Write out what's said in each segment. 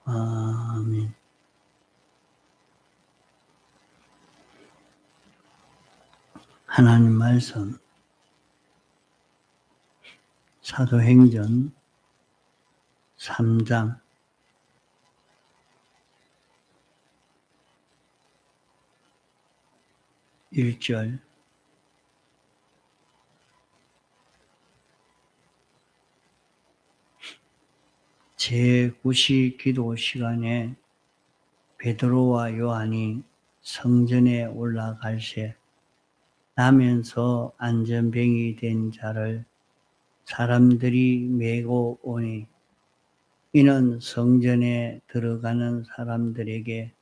아멘. 하나님 말씀 사도행전 3장 1절 제9시 기도 시간에 베드로와 요한이 성전에 올라갈새 나면서 안전병이 된 자를 사람들이 메고 오니 이는 성전에 들어가는 사람들에게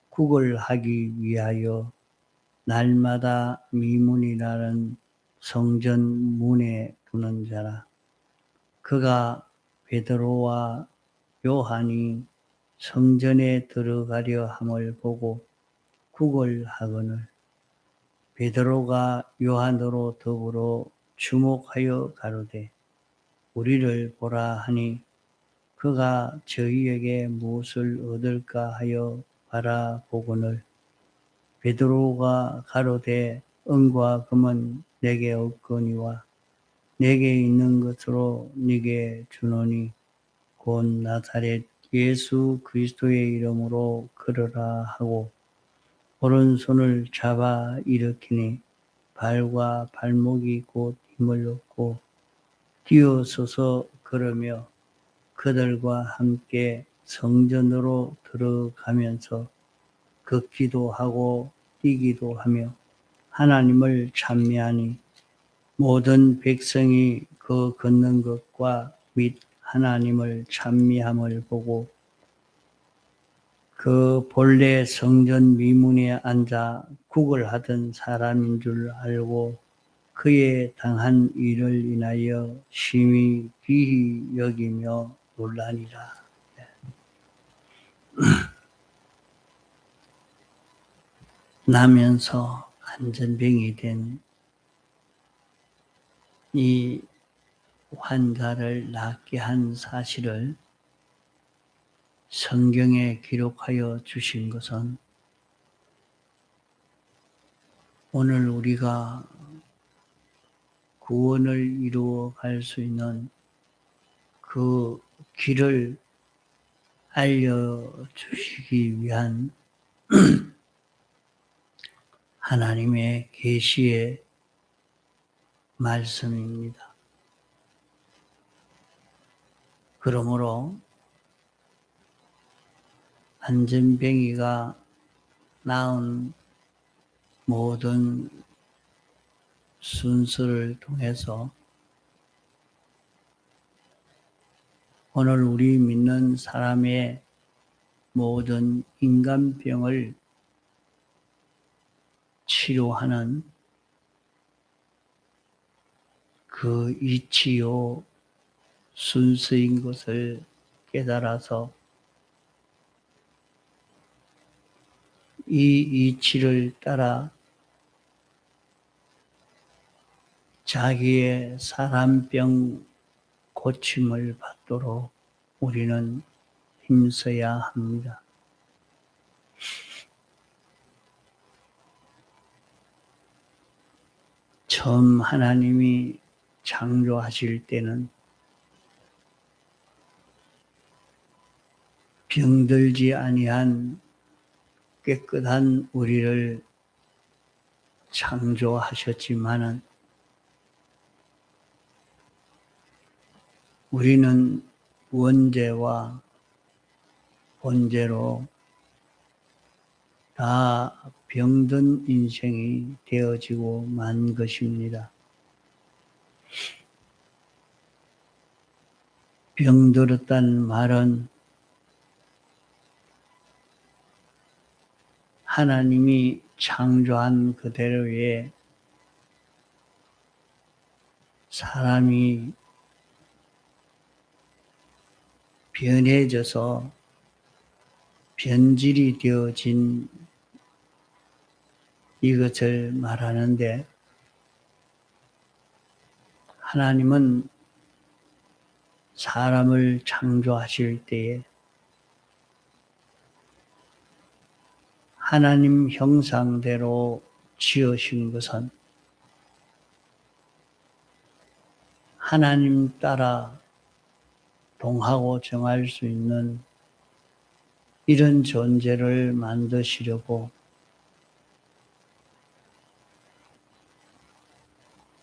구걸하기 위하여 날마다 미문이라는 성전 문에 두는 자라. 그가 베드로와 요한이 성전에 들어가려 함을 보고 구걸하거늘 베드로가 요한으로 더불어 주목하여 가로되 우리를 보라 하니 그가 저희에게 무엇을 얻을까 하여 바라보거늘 베드로가 가로되 은과 금은 내게 없거니와 내게 있는 것으로 네게 주노니 곧 나사렛 예수 그리스도의 이름으로 걸으라 하고 오른손을 잡아 일으키니 발과 발목이 곧 힘을 얻고 뛰어서서 걸으며 그들과 함께 성전으로 들어가면서 걷기도 하고 뛰기도 하며 하나님을 찬미하니 모든 백성이 그 걷는 것과 및 하나님을 찬미함을 보고 그 본래 성전 미문에 앉아 구걸하던 사람인 줄 알고 그의 당한 일을 인하여 심히 귀히 여기며 놀라니라. 나면서 안전병이 된 이 환자를 낫게 한 사실을 성경에 기록하여 주신 것은 오늘 우리가 구원을 이루어 갈 수 있는 그 길을 알려주시기 위한 하나님의 계시의 말씀입니다. 그러므로 안전병이가 낳은 모든 순서를 통해서 오늘 우리 믿는 사람의 모든 인간병을 치료하는 그 이치요 순서인 것을 깨달아서 이 이치를 따라 자기의 사람병 고침을 받도록 우리는 힘써야 합니다. 처음 하나님이 창조하실 때는 병들지 아니한 깨끗한 우리를 창조하셨지만은 우리는 원죄와 본죄로 다 병든 인생이 되어지고 만 것입니다. 병들었다는 말은 하나님이 창조한 그대로의 사람이 변해져서 변질이 되어진 이것을 말하는데 하나님은 사람을 창조하실 때에 하나님 형상대로 지으신 것은 하나님 따라 동하고 정할 수 있는 이런 존재를 만드시려고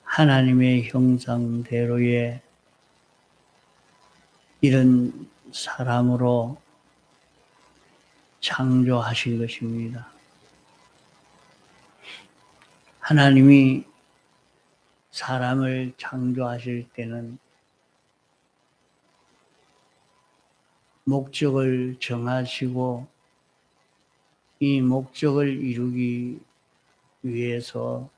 하나님의 형상대로의 이런 사람으로 창조하신 것입니다. 하나님이 사람을 창조하실 때는 목적을 정하시고 이 목적을 이루기 위해서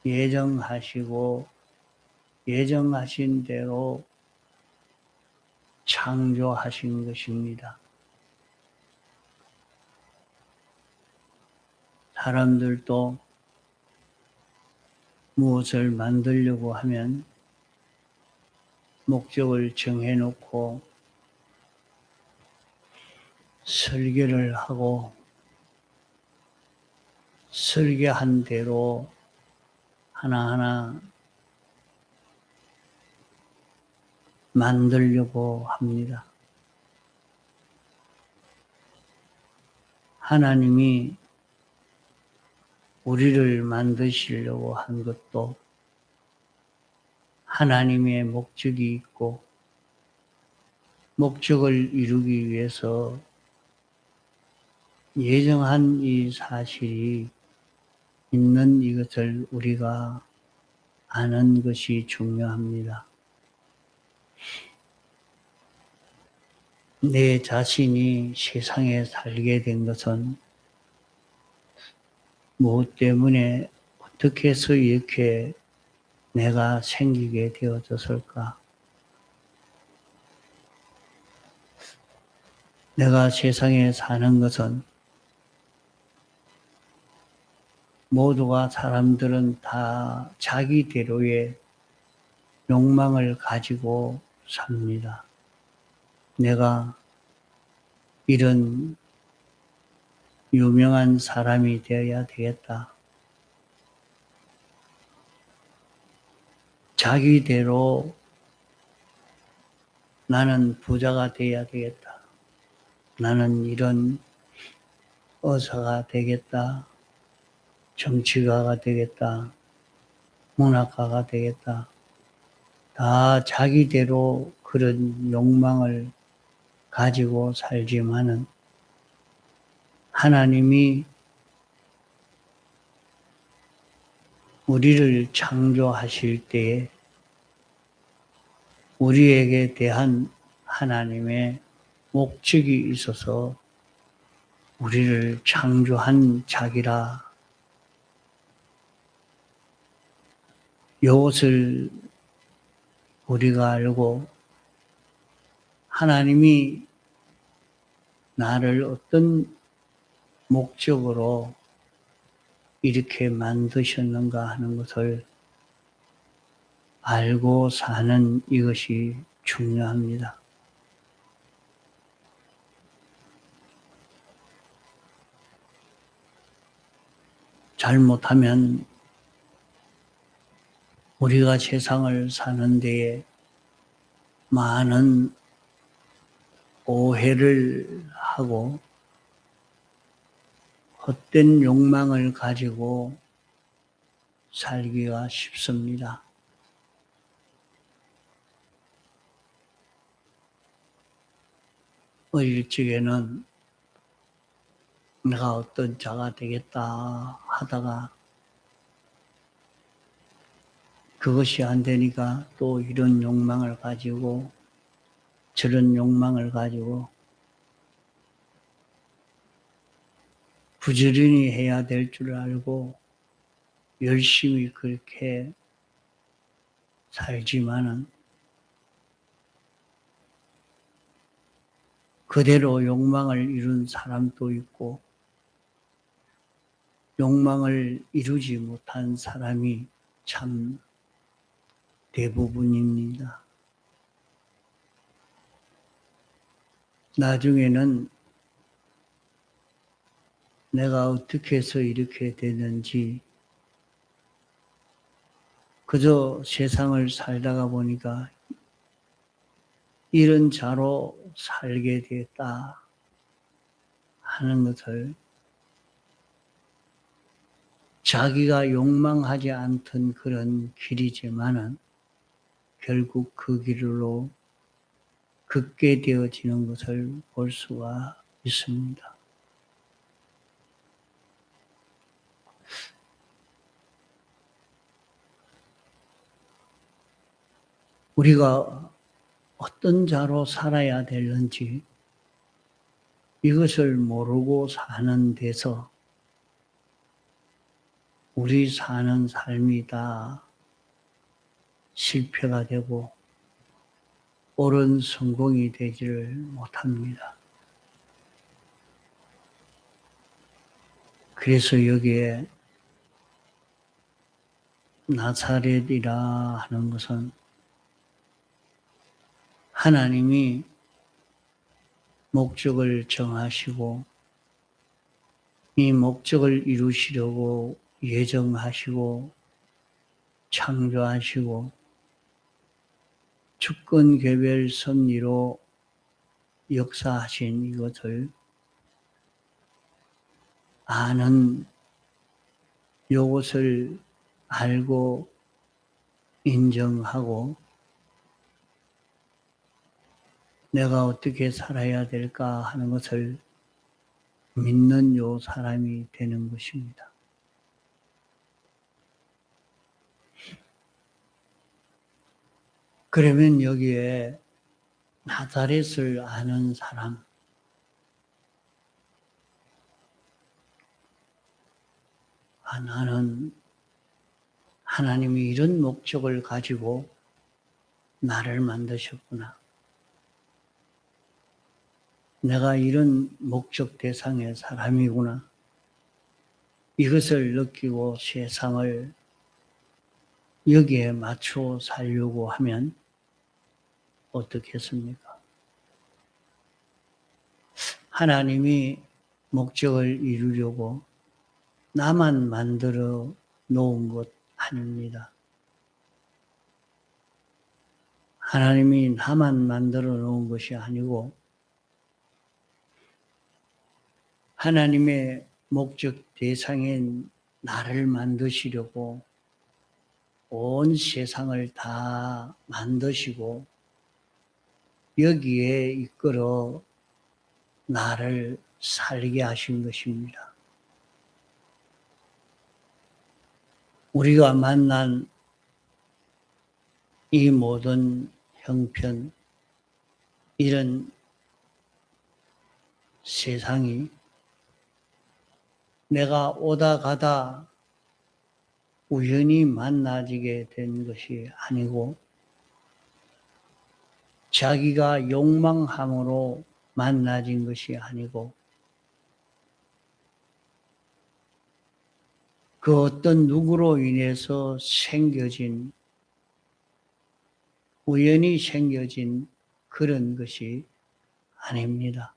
예정하시고 예정하신 대로 창조하신 것입니다. 사람들도 무엇을 만들려고 하면 목적을 정해놓고 설계를 하고 설계한 대로 하나하나 만들려고 합니다. 하나님이 우리를 만드시려고 한 것도 하나님의 목적이 있고 목적을 이루기 위해서 예정한 이 사실이 있는 이것을 우리가 아는 것이 중요합니다. 내 자신이 세상에 살게 된 것은 무엇 때문에 어떻게 해서 이렇게 내가 생기게 되어졌을까? 내가 세상에 사는 것은 모두가 사람들은 다 자기대로의 욕망을 가지고 삽니다. 내가 이런 유명한 사람이 되어야 되겠다. 자기대로 나는 부자가 되어야 되겠다. 나는 이런 의사가 되겠다. 정치가가 되겠다. 문학가가 되겠다. 다 자기대로 그런 욕망을 가지고 살지만은 하나님이 우리를 창조하실 때에 우리에게 대한 하나님의 목적이 있어서 우리를 창조한 자기라. 이것을 우리가 알고 하나님이 나를 어떤 목적으로 이렇게 만드셨는가 하는 것을 알고 사는 이것이 중요합니다. 잘못하면 우리가 세상을 사는 데에 많은 오해를 하고 헛된 욕망을 가지고 살기가 쉽습니다. 어릴 적에는 내가 어떤 자가 되겠다 하다가 그것이 안 되니까 또 이런 욕망을 가지고 저런 욕망을 가지고 부지런히 해야 될 줄 알고 열심히 그렇게 살지만은 그대로 욕망을 이룬 사람도 있고 욕망을 이루지 못한 사람이 참 대부분입니다. 나중에는 내가 어떻게 해서 이렇게 되는지, 그저 세상을 살다가 보니까 이런 자로 살게 되었다 하는 것을 자기가 욕망하지 않던 그런 길이지만은 결국 그 길로 긋게 되어지는 것을 볼 수가 있습니다. 우리가 어떤 자로 살아야 되는지 이것을 모르고 사는 데서 우리 사는 삶이 다 실패가 되고 옳은 성공이 되지를 못합니다. 그래서 여기에 나사렛이라 하는 것은 하나님이 목적을 정하시고 이 목적을 이루시려고 예정하시고 창조하시고 주권 개별 섭리로 역사하신 이것을 아는 이것을 알고 인정하고 내가 어떻게 살아야 될까 하는 것을 믿는 요 사람이 되는 것입니다. 그러면 여기에 나사렛을 아는 사람, 나는 하나님이 이런 목적을 가지고 나를 만드셨구나. 내가 이런 목적 대상의 사람이구나. 이것을 느끼고 세상을 여기에 맞춰 살려고 하면 어떻겠습니까? 하나님이 목적을 이루려고 나만 만들어 놓은 것 아닙니다. 하나님이 나만 만들어 놓은 것이 아니고 하나님의 목적 대상인 나를 만드시려고 온 세상을 다 만드시고 여기에 이끌어 나를 살게 하신 것입니다. 우리가 만난 이 모든 형편, 이런 세상이 내가 오다 가다 우연히 만나지게 된 것이 아니고 자기가 욕망함으로 만나진 것이 아니고 그 어떤 누구로 인해서 생겨진 우연히 생겨진 그런 것이 아닙니다.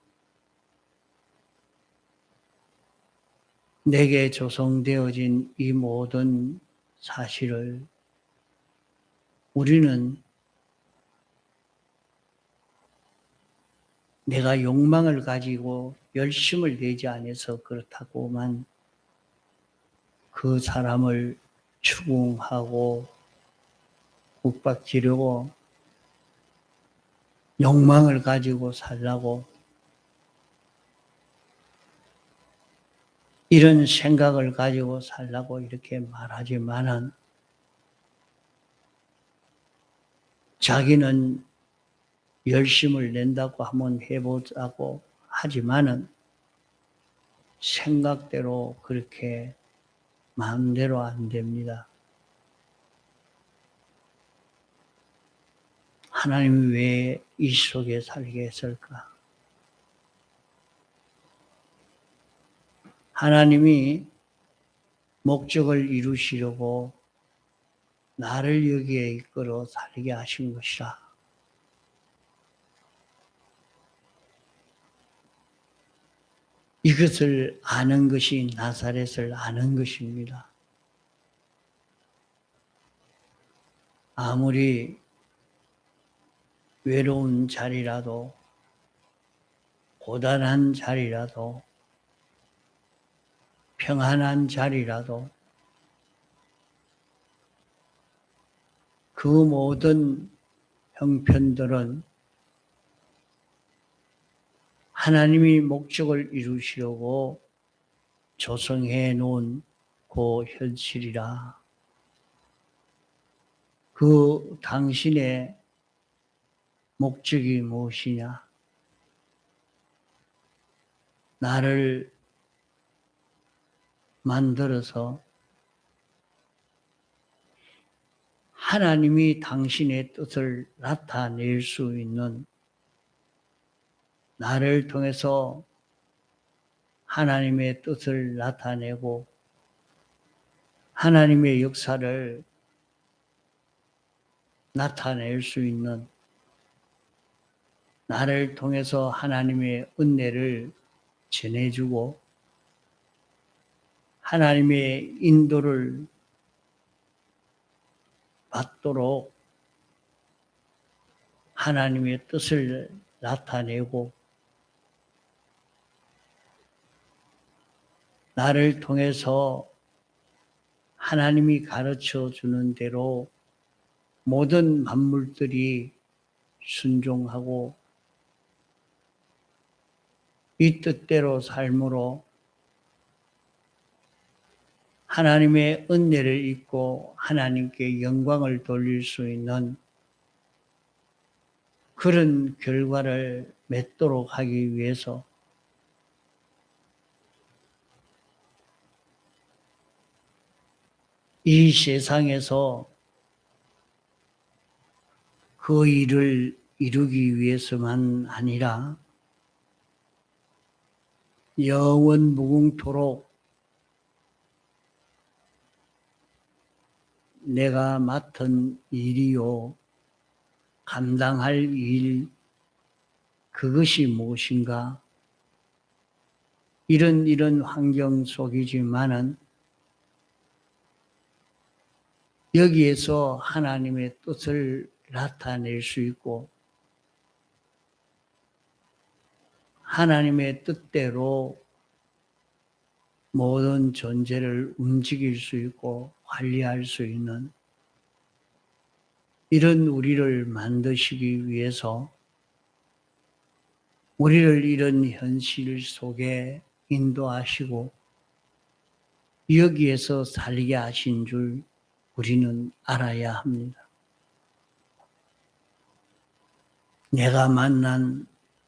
내게 조성되어진 이 모든 사실을 우리는 내가 욕망을 가지고 열심을 내지 않아서 그렇다고만 그 사람을 추궁하고 윽박지르고 욕망을 가지고 살라고 이런 생각을 가지고 살라고 이렇게 말하지만은 자기는 열심을 낸다고 한번 해보자고 하지만은 생각대로 그렇게 마음대로 안 됩니다. 하나님이 왜 이 속에 살게 했을까? 하나님이 목적을 이루시려고 나를 여기에 이끌어 살게 하신 것이라. 이것을 아는 것이 나사렛을 아는 것입니다. 아무리 외로운 자리라도, 고단한 자리라도, 평안한 자리라도 그 모든 형편들은 하나님이 목적을 이루시려고 조성해 놓은 그 현실이라. 그 당신의 목적이 무엇이냐? 나를 만들어서 하나님이 당신의 뜻을 나타낼 수 있는, 나를 통해서 하나님의 뜻을 나타내고 하나님의 역사를 나타낼 수 있는, 나를 통해서 하나님의 은혜를 전해주고 하나님의 인도를 받도록 하나님의 뜻을 나타내고 나를 통해서 하나님이 가르쳐 주는 대로 모든 만물들이 순종하고 이 뜻대로 삶으로 하나님의 은혜를 입고 하나님께 영광을 돌릴 수 있는 그런 결과를 맺도록 하기 위해서 이 세상에서 그 일을 이루기 위해서만 아니라 영원 무궁토록 내가 맡은 일이요, 감당할 일, 그것이 무엇인가? 이런 환경 속이지만은 여기에서 하나님의 뜻을 나타낼 수 있고 하나님의 뜻대로 모든 존재를 움직일 수 있고 관리할 수 있는 이런 우리를 만드시기 위해서 우리를 이런 현실 속에 인도하시고 여기에서 살게 하신 줄 우리는 알아야 합니다. 내가 만난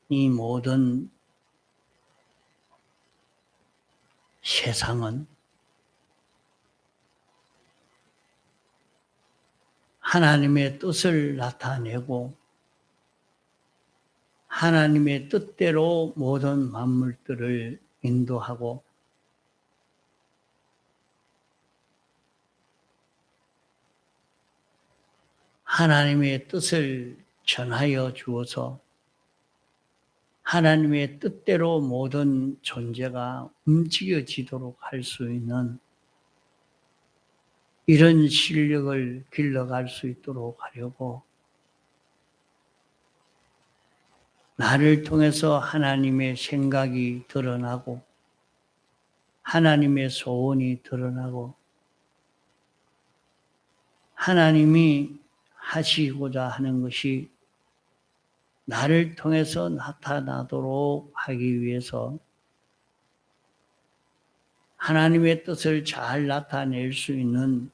이 모든 세상은 하나님의 뜻을 나타내고 하나님의 뜻대로 모든 만물들을 인도하고 하나님의 뜻을 전하여 주어서 하나님의 뜻대로 모든 존재가 움직여지도록 할 수 있는 이런 실력을 길러갈 수 있도록 하려고 나를 통해서 하나님의 생각이 드러나고 하나님의 소원이 드러나고 하나님이 하시고자 하는 것이 나를 통해서 나타나도록 하기 위해서 하나님의 뜻을 잘 나타낼 수 있는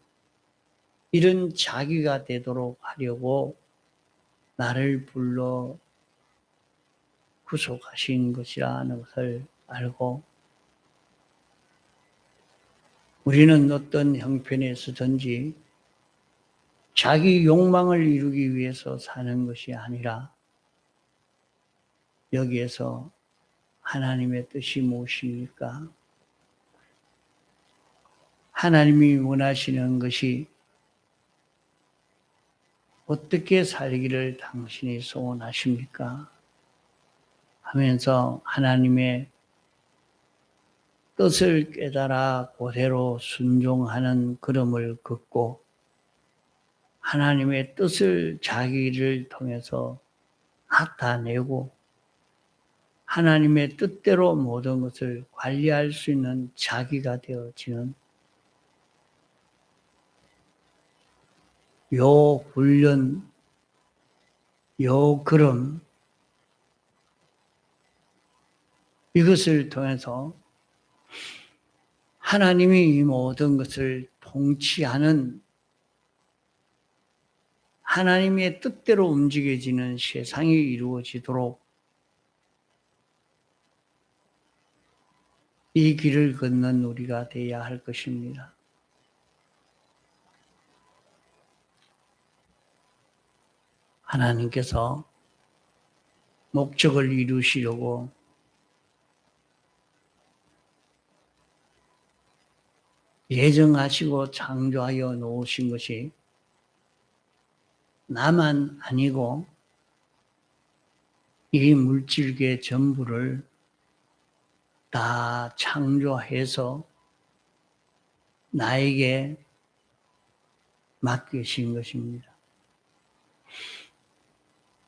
이런 자기가 되도록 하려고 나를 불러 구속하신 것이라는 것을 알고 우리는 어떤 형편에서든지 자기 욕망을 이루기 위해서 사는 것이 아니라 여기에서 하나님의 뜻이 무엇입니까? 하나님이 원하시는 것이 어떻게 살기를 당신이 소원하십니까? 하면서 하나님의 뜻을 깨달아 그대로 순종하는 걸음을 걷고 하나님의 뜻을 자기를 통해서 나타내고 하나님의 뜻대로 모든 것을 관리할 수 있는 자기가 되어지는 요 훈련, 요 걸음, 이것을 통해서 하나님이 이 모든 것을 통치하는 하나님의 뜻대로 움직여지는 세상이 이루어지도록 이 길을 걷는 우리가 되어야 할 것입니다. 하나님께서 목적을 이루시려고 예정하시고 창조하여 놓으신 것이 나만 아니고 이 물질계 전부를 다 창조해서 나에게 맡기신 것입니다.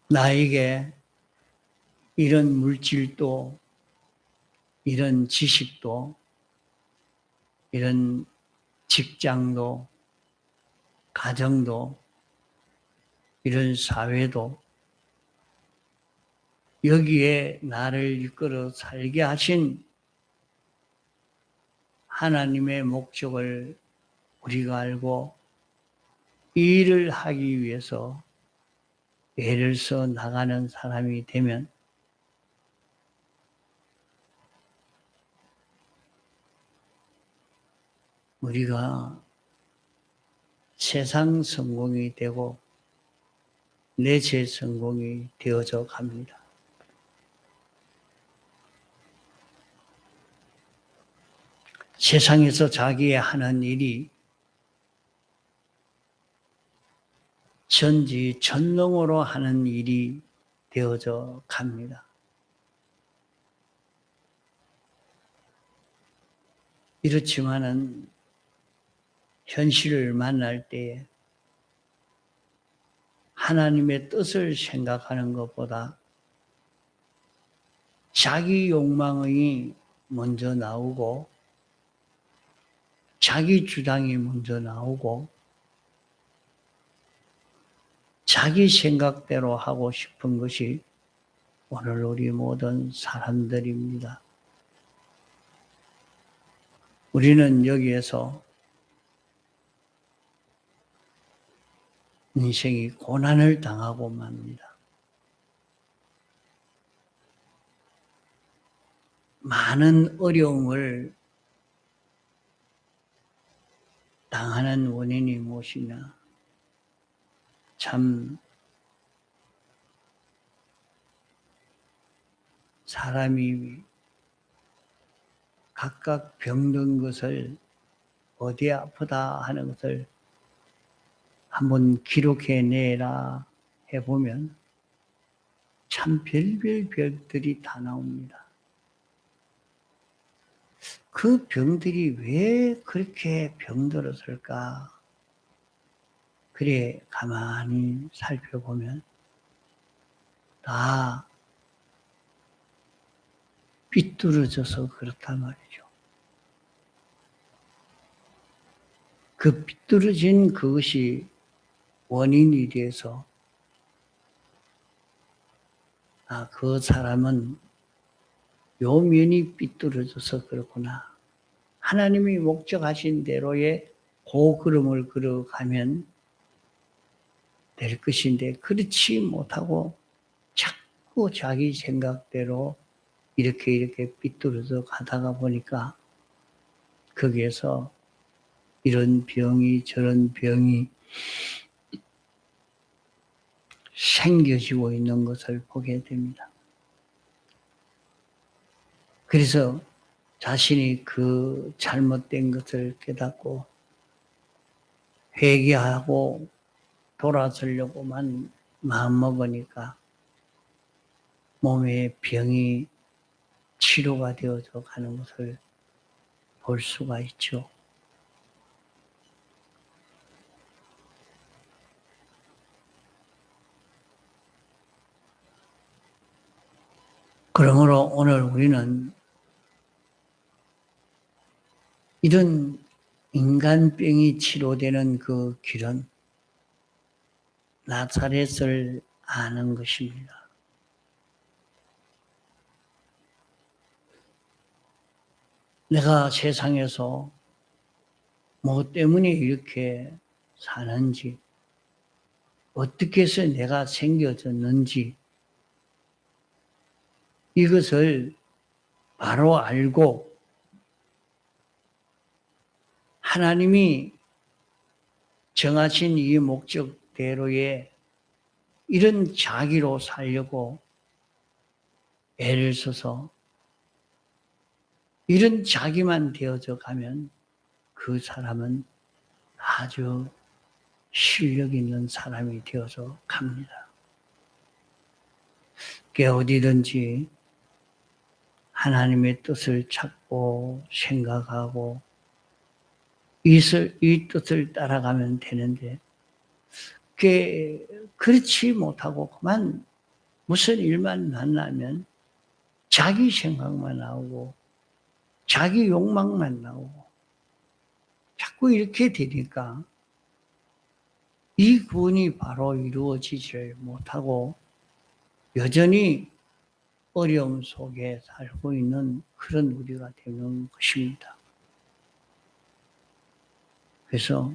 나에게 이런 물질도, 이런 지식도, 이런 직장도, 가정도, 이런 사회도 여기에 나를 이끌어 살게 하신 하나님의 목적을 우리가 알고 이 일을 하기 위해서 애를 써 나가는 사람이 되면 우리가 세상 성공이 되고 내재 성공이 되어져 갑니다. 세상에서 자기의 하는 일이 전지전능으로 하는 일이 되어져 갑니다. 이렇지만은 현실을 만날 때에 하나님의 뜻을 생각하는 것보다 자기 욕망이 먼저 나오고 자기 주장이 먼저 나오고 자기 생각대로 하고 싶은 것이 오늘 우리 모든 사람들입니다. 우리는 여기에서 인생이 고난을 당하고 맙니다. 많은 어려움을 당하는 원인이 무엇이냐? 참 사람이 각각 병든 것을 어디 아프다 하는 것을 한번 기록해 내라 해보면 참 별별 병들이 다 나옵니다. 그 병들이 왜 그렇게 병들었을까? 그래 가만히 살펴보면 다 삐뚤어져서 그렇단 말이죠. 그 삐뚤어진 그것이 원인이 돼서 그 사람은 요 면이 삐뚤어져서 그렇구나. 하나님이 목적하신 대로의 그 걸음을 걸어가면 될 것인데 그렇지 못하고 자꾸 자기 생각대로 이렇게 삐뚤어져 가다가 보니까 거기에서 이런 병이 저런 병이 생겨지고 있는 것을 보게 됩니다. 그래서 자신이 그 잘못된 것을 깨닫고 회개하고 돌아서려고만 마음먹으니까 몸의 병이 치료가 되어져 가는 것을 볼 수가 있죠. 그러므로 오늘 우리는 이런 인간병이 치료되는 그 길은 나사렛을 아는 것입니다. 내가 세상에서 뭐 때문에 이렇게 사는지, 어떻게 해서 내가 생겨졌는지, 이것을 바로 알고 하나님이 정하신 이 목적대로의 이런 자기로 살려고 애를 써서 이런 자기만 되어져 가면 그 사람은 아주 실력 있는 사람이 되어서 갑니다. 그게 어디든지 하나님의 뜻을 찾고 생각하고 이 뜻을 따라가면 되는데 그게 그렇지 못하고 그만 무슨 일만 만나면 자기 생각만 나오고 자기 욕망만 나오고 자꾸 이렇게 되니까 이 구원이 바로 이루어지지를 못하고 여전히 어려움 속에 살고 있는 그런 우리가 되는 것입니다. 그래서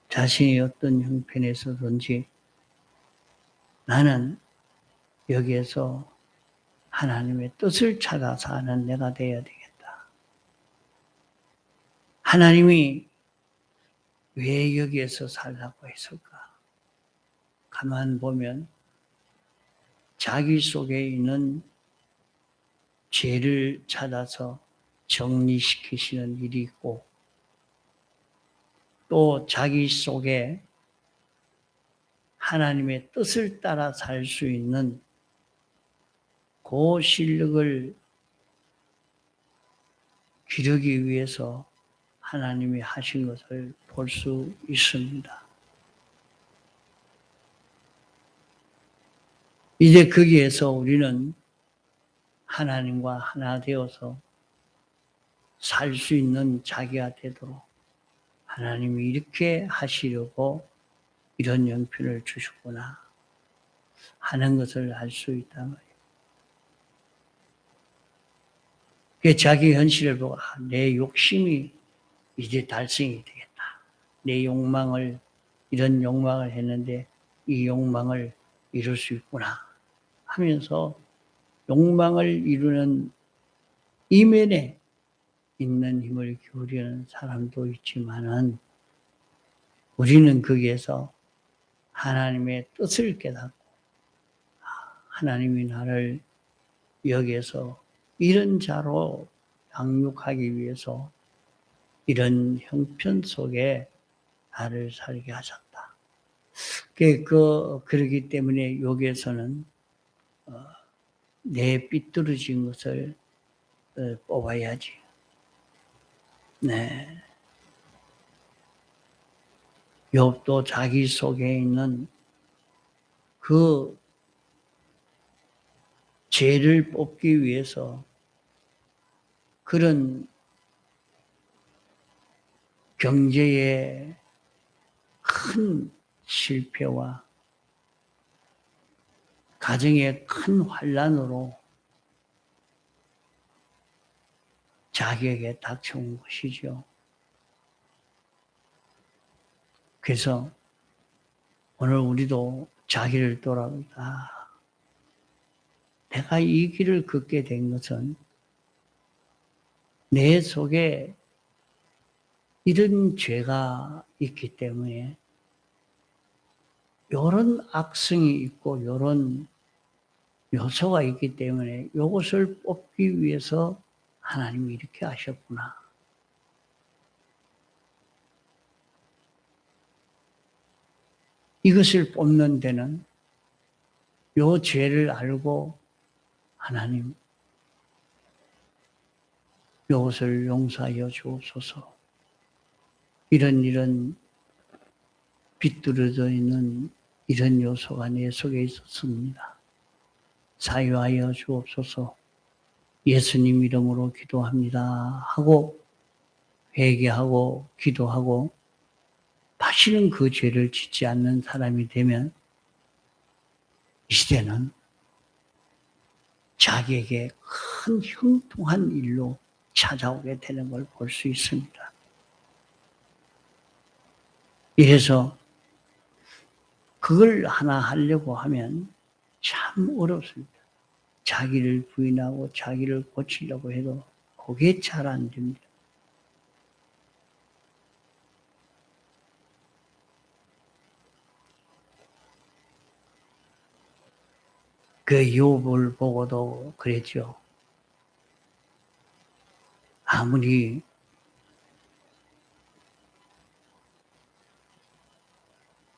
자신이 어떤 형편에서든지 나는 여기에서 하나님의 뜻을 찾아 사는 내가 되어야 되겠다. 하나님이 왜 여기에서 살라고 했을까? 가만 보면 자기 속에 있는 죄를 찾아서 정리시키시는 일이 있고 또 자기 속에 하나님의 뜻을 따라 살 수 있는 그 실력을 기르기 위해서 하나님이 하신 것을 볼 수 있습니다. 이제 거기에서 우리는 하나님과 하나 되어서 살 수 있는 자기가 되도록 하나님이 이렇게 하시려고 이런 형편을 주셨구나 하는 것을 알 수 있단 말이에요. 자기 현실을 보고 내 욕심이 이제 달성이 되겠다. 내 욕망을 이런 욕망을 했는데 이 욕망을 이룰 수 있구나 하면서 욕망을 이루는 이면에 있는 힘을 기울이는 사람도 있지만은 우리는 거기에서 하나님의 뜻을 깨닫고 하나님이 나를 여기에서 이런 자로 양육하기 위해서 이런 형편 속에 나를 살게 하셨다. 그러기 때문에 여기에서는 내 삐뚤어진 것을 뽑아야지. 네. 욥도 자기 속에 있는 그 죄를 뽑기 위해서 그런 경제의 큰 실패와 가정의 큰 환란으로 자기에게 닥쳐온 것이죠. 그래서 오늘 우리도 자기를 돌아보다 내가 이 길을 걷게 된 것은 내 속에 이런 죄가 있기 때문에 이런 악성이 있고 이런 요소가 있기 때문에 이것을 뽑기 위해서 하나님이 이렇게 하셨구나. 이것을 뽑는 데는 이 죄를 알고 하나님 이것을 용서하여 주옵소서. 이런 비뚤어져 있는 이런 요소가 내 속에 있었습니다. 사유하여 주옵소서. 예수님 이름으로 기도합니다 하고 회개하고 기도하고 다시는 그 죄를 짓지 않는 사람이 되면 이 시대는 자기에게 큰 형통한 일로 찾아오게 되는 걸 볼 수 있습니다. 이래서 그걸 하나 하려고 하면 참 어렵습니다. 자기를 부인하고 자기를 고치려고 해도 그게 잘 안 됩니다. 그 욥을 보고도 그랬죠. 아무리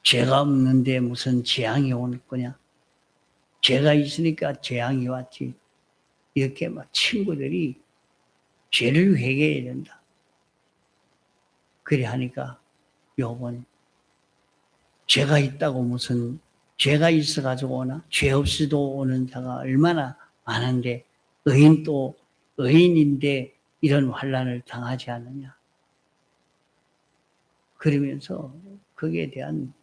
죄가 없는데 무슨 재앙이 올 거냐? 죄가 있으니까 재앙이 왔지. 이렇게 막 친구들이 죄를 회개해야 된다. 그래 하니까 욥은 죄가 있다고 무슨 죄가 있어가지고 오나? 죄 없이도 오는 자가 얼마나 많은데 의인인데 이런 환난을 당하지 않느냐. 그러면서 거기에 대한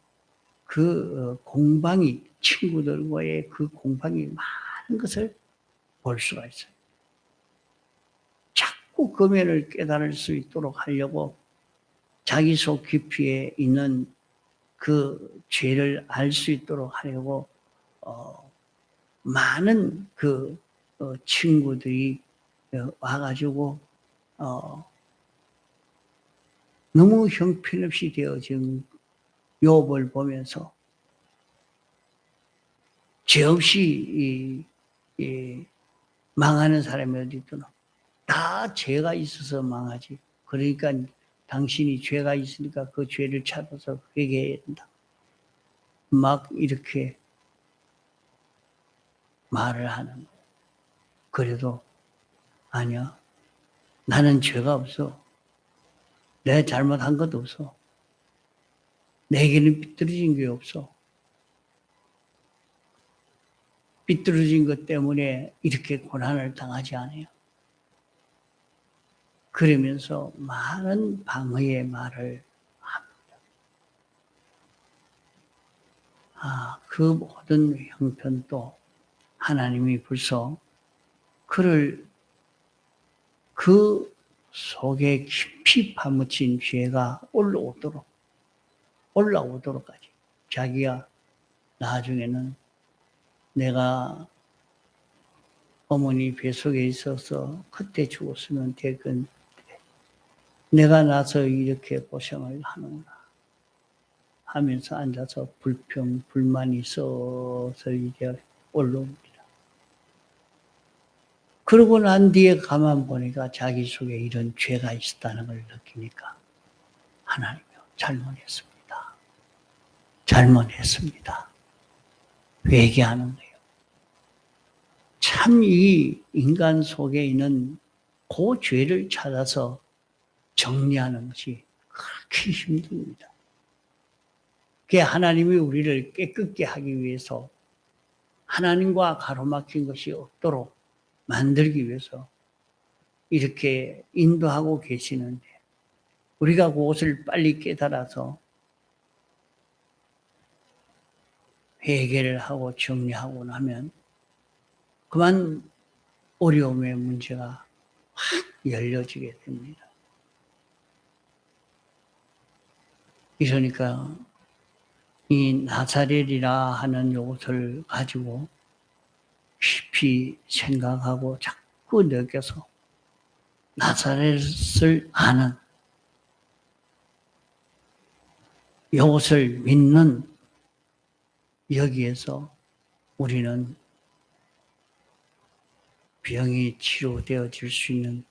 그 공방이 친구들과의 그 공방이 많은 것을 볼 수가 있어요. 자꾸 그 면을 깨달을 수 있도록 하려고 자기 속 깊이에 있는 그 죄를 알 수 있도록 하려고 많은 그 친구들이 와가지고 너무 형편없이 되어진 욥을 보면서 죄 없이 망하는 사람이 어디 있더라. 다 죄가 있어서 망하지. 그러니까 당신이 죄가 있으니까 그 죄를 찾아서 회개해야 된다. 막 이렇게 말을 하는 거예요. 그래도 아니야. 나는 죄가 없어. 내가 잘못한 것도 없어. 내게는 삐뚤어진 게 없어. 삐뚤어진 것 때문에 이렇게 고난을 당하지 않아요. 그러면서 많은 방어의 말을 합니다. 그 모든 형편도 하나님이 벌써 그를 그 속에 깊이 파묻힌 죄가 올라오도록까지 자기가 나중에는 내가 어머니 뱃속에 있어서 그때 죽었으면 되건 내가 나서 이렇게 고생을 하는구나 하면서 앉아서 불만이 서서히 이제 올라옵니다. 그러고 난 뒤에 가만 보니까 자기 속에 이런 죄가 있었다는 걸 느끼니까 하나님이요, 잘못했습니다. 잘못했습니다. 회개하는 거예요. 참 이 인간 속에 있는 그 죄를 찾아서 정리하는 것이 그렇게 힘듭니다. 그게 하나님이 우리를 깨끗게 하기 위해서 하나님과 가로막힌 것이 없도록 만들기 위해서 이렇게 인도하고 계시는데 우리가 그것을 빨리 깨달아서 회개를 하고 정리하고 나면 그만 어려움의 문제가 확 열려지게 됩니다. 이러니까 이 나사렛이라 하는 요것을 가지고 깊이 생각하고 자꾸 느껴서 나사렛을 아는 요것을 믿는 여기에서 우리는 병이 치료되어질 수 있는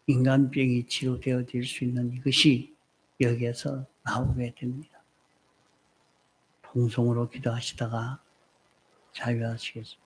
인간병이 치료되어질 수 있는 이것이 여기에서 나오게 됩니다. 통성으로 기도하시다가 자유하시겠습니다.